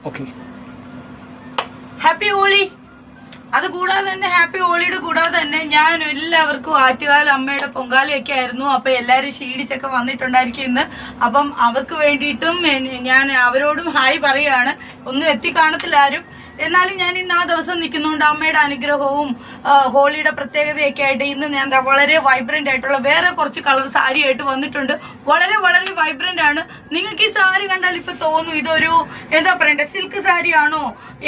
Okay. Happy holy. അത് കൂടാതെ തന്നെ ഹാപ്പി ഹോളിയുടെ കൂടാതെ തന്നെ ഞാൻ എല്ലാവർക്കും ആറ്റുകാൽ അമ്മയുടെ പൊങ്കാലയൊക്കെ ആയിരുന്നു. അപ്പം എല്ലാവരും ക്ഷീണിച്ചൊക്കെ വന്നിട്ടുണ്ടായിരിക്കും ഇന്ന്. അപ്പം അവർക്ക് വേണ്ടിയിട്ടും ഞാൻ അവരോടും ഹായ് പറയുകയാണ്. ഒന്നും എത്തിക്കാണത്തില്ല ആരും, എന്നാലും ഞാൻ ഇന്ന് ആ ദിവസം നിൽക്കുന്നുണ്ട്. അമ്മയുടെ അനുഗ്രഹവും ഹോളിയുടെ പ്രത്യേകതയൊക്കെ ആയിട്ട് ഇന്ന് ഞാൻ വളരെ വൈബ്രൻ്റ് ആയിട്ടുള്ള വേറെ കുറച്ച് കളർ സാരി ആയിട്ട് വന്നിട്ടുണ്ട്. വളരെ വളരെ വൈബ്രൻ്റ് ആണ്. നിങ്ങൾക്ക് ഈ സാരി കണ്ടാൽ ഇപ്പം തോന്നും ഇതൊരു എന്താ പറയണ്ടേ, സിൽക്ക് സാരി ആണോ,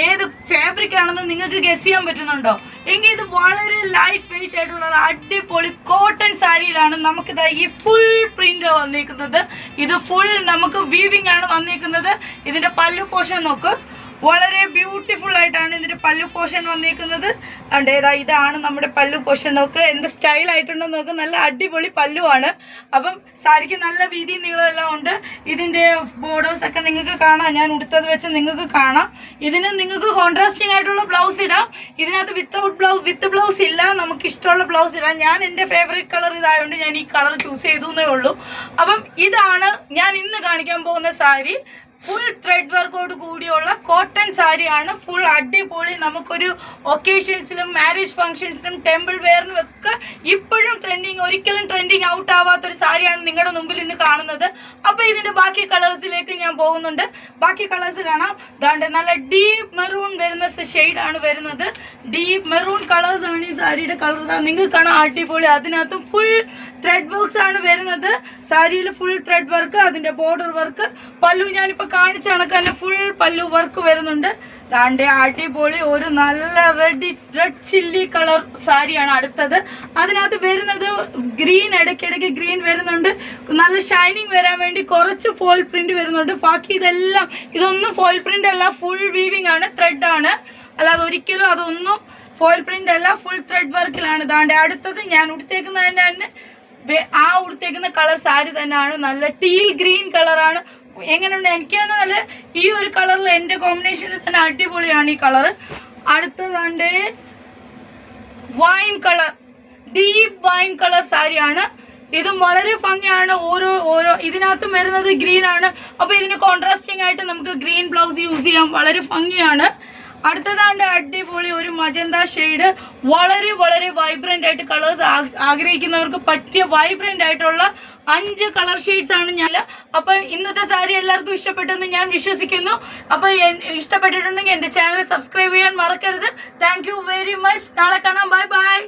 ഏത് ഫാബ്രിക് ആണെന്ന് നിങ്ങൾക്ക് ഗസ് ചെയ്യാൻ പറ്റുന്നുണ്ടോ? എങ്കിൽ ഇത് വളരെ ലൈറ്റ് വെയിറ്റ് ആയിട്ടുള്ള അടിപൊളി കോട്ടൺ സാരിയിലാണ് നമുക്കിത് ഈ ഫുൾ പ്രിന്റ് വന്നിരിക്കുന്നത്. ഇത് ഫുൾ നമുക്ക് വീവിംഗ് ആണ് വന്നിരിക്കുന്നത്. ഇതിന്റെ പല്ലു പോർഷൻ നോക്ക്, വളരെ ബ്യൂട്ടിഫുൾ ആയിട്ടാണ് ഇതിന്റെ പല്ലു പോർഷൻ വന്നിരിക്കുന്നത്. ഏതാ ഇതാണ് നമ്മുടെ പല്ലു പോർഷൻ. നോക്ക് എന്ത് സ്റ്റൈൽ ആയിട്ടുണ്ടോ നോക്ക്, നല്ല അടിപൊളി പല്ലുവാണ്. അപ്പം സാരിക്ക് നല്ല വീതി നീളമെല്ലാം ഉണ്ട്. ഇതിന്റെ ബോർഡേഴ്സ് ഒക്കെ നിങ്ങൾക്ക് കാണാം, ഞാൻ ഉടുത്തത് വെച്ച് നിങ്ങൾക്ക് കാണാം. ഇതിന് നിങ്ങൾക്ക് കോൺട്രാസ്റ്റിംഗ് ആയിട്ടുള്ള ബ്ലൗസ് ഇടാം. ഇതിനകത്ത് വിത്ത് ബ്ലൗസ് ഇല്ല, നമുക്ക് ഇഷ്ടമുള്ള ബ്ലൗസ് ഇടാം. ഞാൻ എൻ്റെ ഫേവറേറ്റ് കളർ ഇതായതുകൊണ്ട് ഞാൻ ഈ കളർ ചൂസ് ചെയ്തു എന്നേ ഉള്ളൂ. അപ്പം ഇതാണ് ഞാൻ ഇന്ന് കാണിക്കാൻ പോകുന്ന സാരി. ഫുൾ ത്രെഡ് വർക്കോട് കൂടിയുള്ള കോട്ടൺ സാരിയാണ്. ഫുൾ അടിപൊളി. നമുക്കൊരു ഒക്കേഷൻസിലും മാരേജ് ഫംഗ്ഷൻസിലും ടെമ്പിൾ വെയറിനും ഒക്കെ ഇപ്പോഴും ട്രെൻഡിങ്, ഒരിക്കലും ട്രെൻഡിങ് ഔട്ട് ആവാത്തൊരു സാരിയാണ് നിങ്ങളുടെ മുമ്പിൽ ഇന്ന് കാണുന്നത്. അപ്പോൾ ഇതിൻ്റെ ബാക്കി കളേഴ്സിലേക്ക് ഞാൻ പോകുന്നുണ്ട്. ബാക്കി കളേഴ്സ് കാണാം. ദാണ്ട് നല്ല ഡീപ്പ് മെറൂൺ വരുന്ന ഷെയ്ഡാണ് വരുന്നത്. ഡീപ്പ് മെറൂൺ കളേഴ്സാണ് ഈ സാരിയുടെ കളർ. നിങ്ങൾക്ക് കാണാം അടിപൊളി. അതിനകത്ത് ഫുൾ ത്രെഡ് വർക്ക്സ് ആണ് വരുന്നത്. സാരിയിൽ ഫുൾ ത്രെഡ് വർക്ക്, അതിൻ്റെ ബോർഡർ വർക്ക്, പല്ലു ഞാനിപ്പോൾ കാണിച്ച കണക്ക് തന്നെ ഫുൾ പല്ലു വർക്ക് വരുന്നുണ്ട്. ദാണ്ടെ അടിപൊളി ഒരു നല്ല റെഡ് ചില്ലി കളർ സാരിയാണ് അടുത്തത്. അതിനകത്ത് വരുന്നത് ഗ്രീൻ, ഇടയ്ക്കിടയ്ക്ക് ഗ്രീൻ വരുന്നുണ്ട്. നല്ല ഷൈനിങ് വരാൻ വേണ്ടി കുറച്ച് ഫോയിൽ പ്രിന്റ് വരുന്നുണ്ട്. ബാക്കി ഇതൊന്നും ഫോയിൽ പ്രിന്റ് അല്ല, ഫുൾ വീവിംഗ് ആണ്, ത്രെഡ് ആണ്. അല്ലാതെ ഒരിക്കലും അതൊന്നും ഫോയിൽ പ്രിന്റ് അല്ല, ഫുൾ ത്രെഡ് വർക്കിലാണ്. ദാണ്ടെ അടുത്തത് ഞാൻ ഉടുത്തേക്കുന്നത് തന്നെ ആ ഉടുത്തേക്കുന്ന കളർ സാരി തന്നെയാണ്. നല്ല ടീൽ ഗ്രീൻ കളറാണ്. എങ്ങനെയുണ്ട്? എനിക്ക് തന്നെ നല്ല ഈ ഒരു കളറിൽ എൻ്റെ കോമ്പിനേഷനിൽ തന്നെ അടിപൊളിയാണ് ഈ കളർ. അടുത്തതാണ്ട് wine colour, deep wine colour സാരിയാണ്. ഇതും വളരെ ഭംഗിയാണ്. ഓരോ ഇതിനകത്തും വരുന്നത് ഗ്രീൻ ആണ്. അപ്പോൾ ഇതിന് കോൺട്രാസ്റ്റിംഗ് ആയിട്ട് നമുക്ക് ഗ്രീൻ ബ്ലൗസ് യൂസ് ചെയ്യാം. വളരെ ഭംഗിയാണ്. അടുത്തതാണ്ട് അടിപൊളി ഒരു മജന്ത ഷെയ്ഡ്. വളരെ വളരെ വൈബ്രൻ്റ് ആയിട്ട് കളേഴ്സ് ആഗ്രഹിക്കുന്നവർക്ക് പറ്റിയ വൈബ്രൻ്റ് ആയിട്ടുള്ള 5 കളർ ഷെയ്ഡ്സ് ആണ് ഞാൻ. അപ്പം ഇന്നത്തെ സാരി എല്ലാവർക്കും ഇഷ്ടപ്പെട്ടെന്ന് ഞാൻ വിശ്വസിക്കുന്നു. അപ്പോൾ ഇഷ്ടപ്പെട്ടിട്ടുണ്ടെങ്കിൽ എൻ്റെ ചാനൽ സബ്സ്ക്രൈബ് ചെയ്യാൻ മറക്കരുത്. Thank you very much. നാളെ കാണാം. Bye bye.